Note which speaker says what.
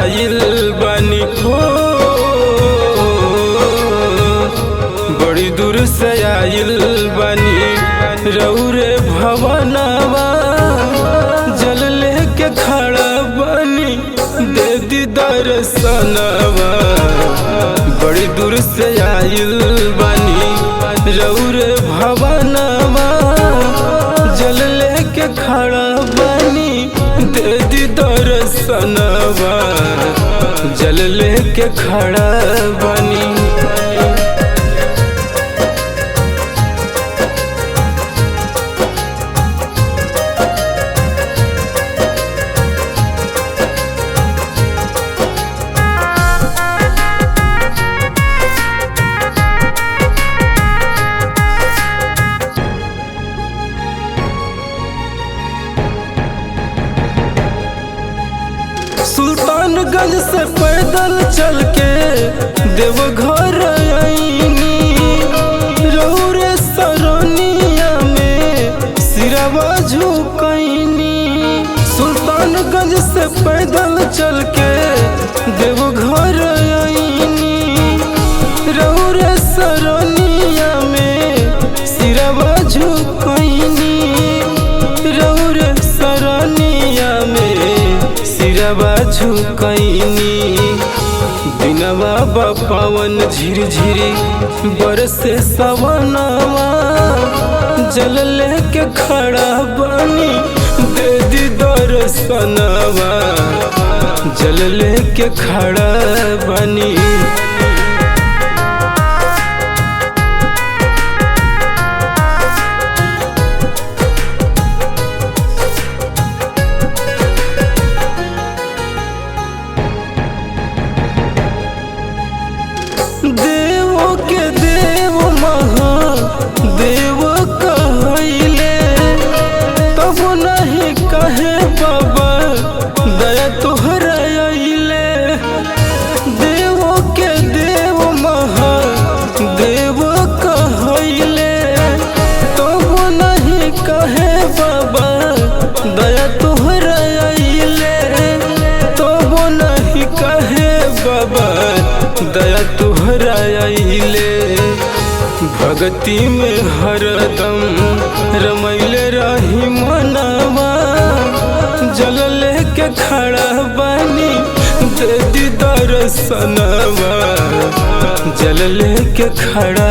Speaker 1: आइल बानी हो, बड़ी दूर से आइल बानी रौरे भवनवा, जल लेके खड़ा बानी दे दी दर्शनवा। बड़ी दूर से आइल बानी रौरे भवनवा, जल लेके खड़ा बानी दे दी दर्शनवा, जल लेके खड़ा बानी। सुल्तानगंज से पैदल चल के देवघर आईनी, रौरे सरनिया में सिरवा झुकैनी। सुल्तानगंज से पैदल चल के देवघर आईनी, रौरे सरनिया में सिरवा झुकैनी, रौरे सरनिया में सिरवा झुकैनी। दिनवा पावन झिरझिरी बरसे सवनवा, जल लेके खड़ा बानी दे दी दर्शनवा, जल लेके खड़ा बानी। देवो के देव महादेव कहैले, तब नहीं कहे बाबा दया तोहरा अइले। देवो के देव महादेव कहैले, तब नहीं कहे बाबा दया तोहरा अइले, तब नहीं कहे बाबा दया तोहरा अइले। भगती में हरदम रमैले रही मनवा, जल लेके खड़ा बानी दे दी दर्शनवा, जल लेके खड़ा